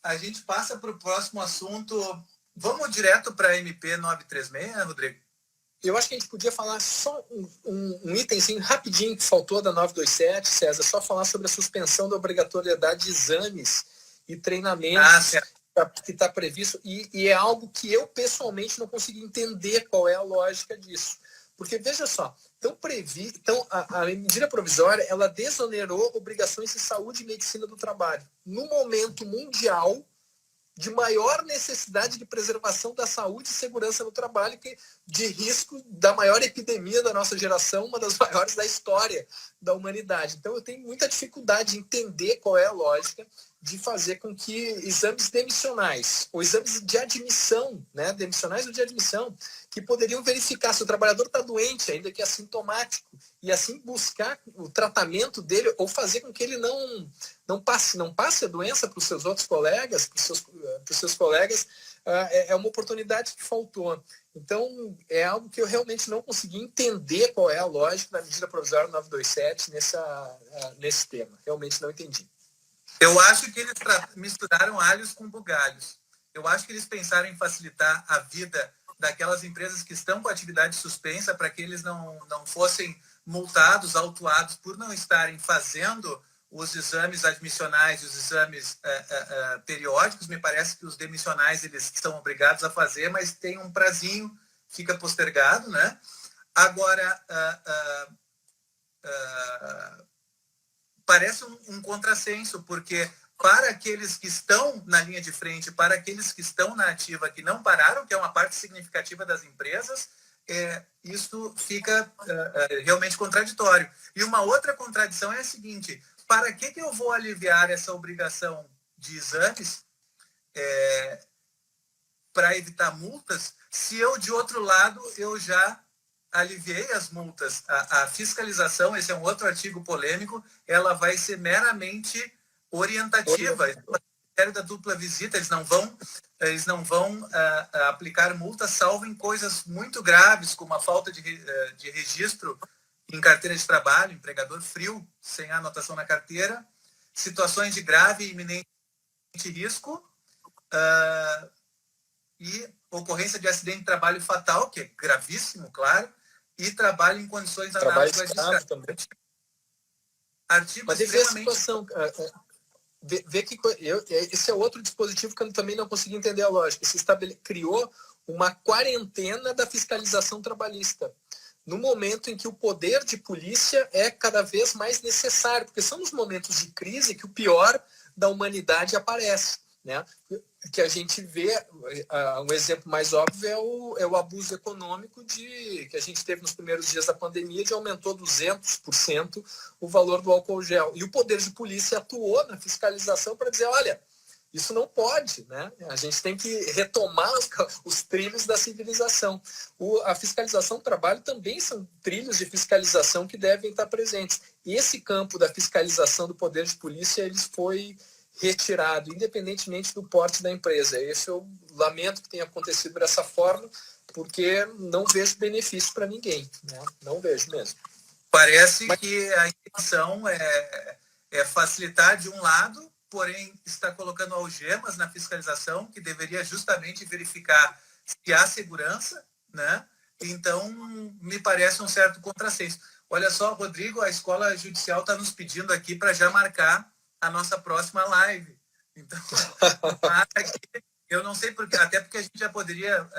A gente passa para o próximo assunto. Vamos direto para a MP 936, Rodrigo? Eu acho que a gente podia falar só um itemzinho rapidinho que faltou da 927, César, só falar sobre a suspensão da obrigatoriedade de exames e treinamentos que está previsto, e é algo que eu pessoalmente não consegui entender qual é a lógica disso. Porque, veja só, a medida provisória, ela desonerou obrigações de saúde e medicina do trabalho. No momento mundial de maior necessidade de preservação da saúde e segurança no trabalho, de risco da maior epidemia da nossa geração, uma das maiores da história da humanidade. Então, eu tenho muita dificuldade de entender qual é a lógica de fazer com que exames demissionais, ou exames de admissão, né, demissionais ou de admissão, que poderiam verificar se o trabalhador está doente, ainda que assintomático, e assim buscar o tratamento dele, ou fazer com que ele não passe a doença para os seus outros colegas, para os seus colegas, é uma oportunidade que faltou. Então, é algo que eu realmente não consegui entender qual é a lógica da medida provisória 927 nesse tema. Realmente não entendi. Eu acho que eles misturaram alhos com bugalhos. Eu acho que eles pensaram em facilitar a vida daquelas empresas que estão com a atividade suspensa para que eles não fossem multados, autuados por não estarem fazendo os exames admissionais, os exames periódicos. Me parece que os demissionais eles são obrigados a fazer, mas tem um prazinho, fica postergado, né? Agora, parece um contrassenso, porque para aqueles que estão na linha de frente, para aqueles que estão na ativa, que não pararam, que é uma parte significativa das empresas, isso fica realmente contraditório. E uma outra contradição é a seguinte: para que eu vou aliviar essa obrigação de exames para evitar multas, se eu, de outro lado, eu já aliviei as multas? A fiscalização, esse é um outro artigo polêmico, ela vai ser meramente orientativa. O critério da dupla visita, eles não vão aplicar multas, salvo em coisas muito graves, como a falta de registro em carteira de trabalho, empregador frio, sem a anotação na carteira, situações de grave e iminente risco, e ocorrência de acidente de trabalho fatal, que é gravíssimo, claro, e trabalho em condições análogas de escravidão também. Mas vê a situação. Vê que esse é outro dispositivo que eu também não consegui entender a lógica. Se criou uma quarentena da fiscalização trabalhista, no momento em que o poder de polícia é cada vez mais necessário, porque são nos momentos de crise que o pior da humanidade aparece, né? Que a gente vê, um exemplo mais óbvio é o abuso econômico que a gente teve nos primeiros dias da pandemia, de aumentou 200% o valor do álcool gel. E o poder de polícia atuou na fiscalização para dizer, olha, isso não pode, né? A gente tem que retomar os trilhos da civilização. A fiscalização do trabalho também são trilhos de fiscalização que devem estar presentes. E esse campo da fiscalização do poder de polícia, ele foi retirado, independentemente do porte da empresa. Esse eu lamento que tenha acontecido dessa forma, porque não vejo benefício para ninguém, né? Não vejo mesmo. Parece que a intenção é facilitar de um lado, porém está colocando algemas na fiscalização, que deveria justamente verificar se há segurança, né? Então, me parece um certo contrassenso. Olha só, Rodrigo, a Escola Judicial está nos pedindo aqui para já marcar a nossa próxima live. Então, eu não sei porque, até porque a gente já poderia,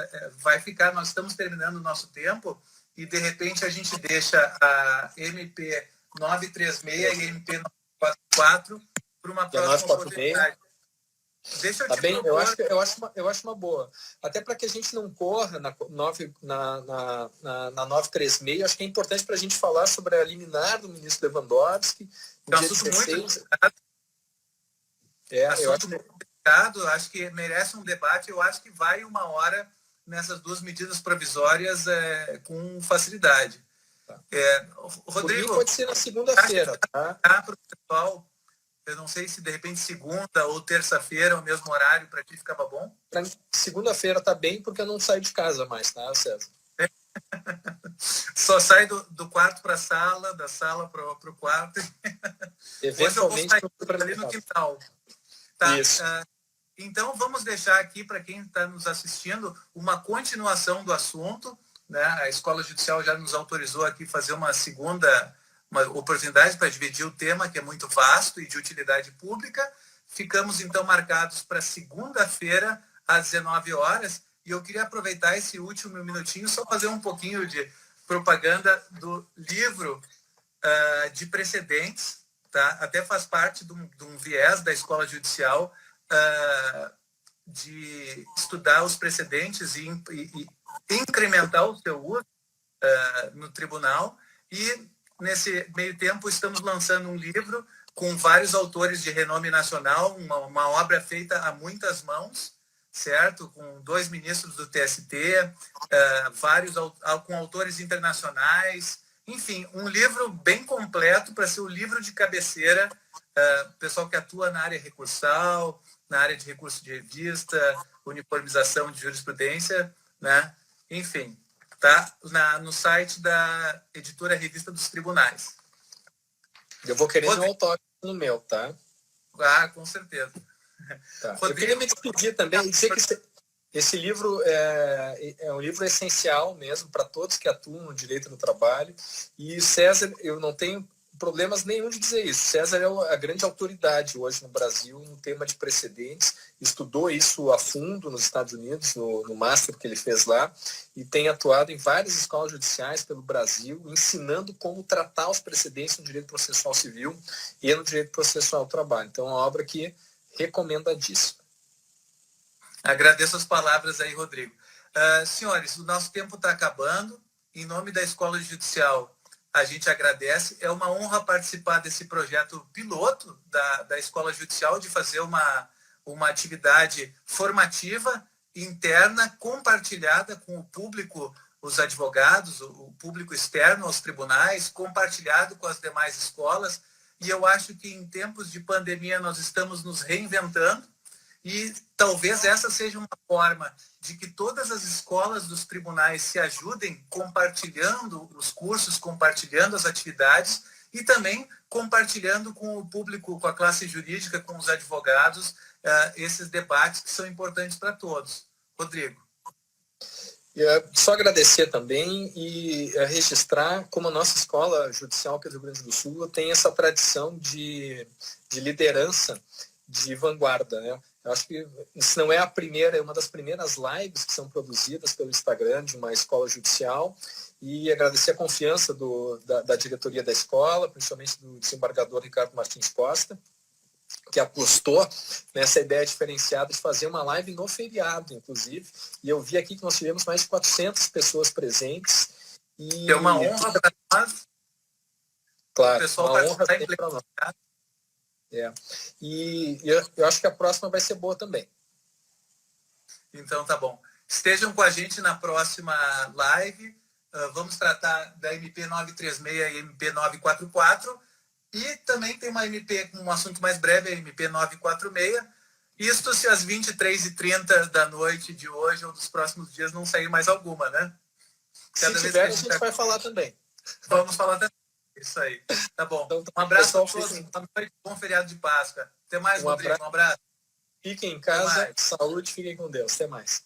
nós estamos terminando o nosso tempo e de repente a gente deixa a MP 936 e a MP 944 para uma próxima oportunidade. Deixa eu te bem, eu acho uma boa. Até para que a gente não corra na 936, acho que é importante para a gente falar sobre a liminar do ministro Lewandowski. É um assunto muito Eu acho complicado, acho que merece um debate, eu acho que vai 1 hora nessas 2 medidas provisórias com facilidade. Tá. Rodrigo, pode ser na segunda-feira, tá? Para o pessoal, eu não sei se de repente segunda ou terça-feira, o mesmo horário, para ti ficava bom? Segunda-feira tá bem, porque eu não saio de casa mais, tá, César? Só sai do quarto para a sala, da sala para o quarto. Eventualmente, hoje eu vou sair ali no quintal. Tá? Isso. Então, vamos deixar aqui, para quem está nos assistindo, uma continuação do assunto. Né? A Escola Judicial já nos autorizou aqui fazer uma oportunidade para dividir o tema, que é muito vasto e de utilidade pública. Ficamos, então, marcados para segunda-feira, às 19 horas. E eu queria aproveitar esse último minutinho só fazer um pouquinho de propaganda do livro de precedentes. Tá? Até faz parte de um viés da Escola Judicial de estudar os precedentes e incrementar o seu uso no tribunal. E, nesse meio tempo, estamos lançando um livro com vários autores de renome nacional, uma obra feita a muitas mãos, certo? Com 2 ministros do TST, com autores internacionais, enfim, um livro bem completo para ser o livro de cabeceira, pessoal que atua na área recursal, na área de recurso de revista, uniformização de jurisprudência, né? Enfim, tá no site da editora Revista dos Tribunais. Eu vou querer um autógrafo no meu, tá? Com certeza. Tá. Eu queria me despedir também e dizer que esse livro é um livro essencial mesmo para todos que atuam no direito do trabalho. E César, eu não tenho problemas nenhum de dizer isso. César é a grande autoridade hoje no Brasil no tema de precedentes, estudou isso a fundo nos Estados Unidos, no Master que ele fez lá, e tem atuado em várias escolas judiciais pelo Brasil, ensinando como tratar os precedentes no direito processual civil e no direito processual do trabalho. Então, é uma obra que recomendadíssima. Agradeço as palavras aí, Rodrigo. Senhores, o nosso tempo está acabando. Em nome da Escola Judicial, a gente agradece. É uma honra participar desse projeto piloto da Escola Judicial, de fazer uma atividade formativa, interna, compartilhada com o público, os advogados, o público externo aos tribunais, compartilhado com as demais escolas. E eu acho que em tempos de pandemia nós estamos nos reinventando, e talvez essa seja uma forma de que todas as escolas dos tribunais se ajudem, compartilhando os cursos, compartilhando as atividades e também compartilhando com o público, com a classe jurídica, com os advogados, esses debates que são importantes para todos. Rodrigo. Só agradecer também e registrar como a nossa Escola Judicial, que é do Rio Grande do Sul, tem essa tradição de liderança, de vanguarda, né? Eu acho que isso não é a primeira, é uma das primeiras lives que são produzidas pelo Instagram de uma escola judicial, e agradecer a confiança da diretoria da escola, principalmente do desembargador Ricardo Martins Costa, que apostou nessa ideia diferenciada de fazer uma live no feriado, inclusive. E eu vi aqui que nós tivemos mais de 400 pessoas presentes. E é uma honra para nós. Claro, o pessoal uma honra para nós. E eu acho que a próxima vai ser boa também. Então tá bom. Estejam com a gente na próxima live. Vamos tratar da MP 936 e MP 944. E também tem uma MP com um assunto mais breve, a MP 946. Isto se às 23h30 da noite de hoje ou dos próximos dias não sair mais alguma, né? Se tiver, a gente vai falar também. Vamos falar também. Isso aí. Tá bom. Então, um abraço a todos. Boa noite, bom feriado de Páscoa. Até mais, Rodrigo. Um abraço. Fiquem em casa, saúde, fiquem com Deus. Até mais.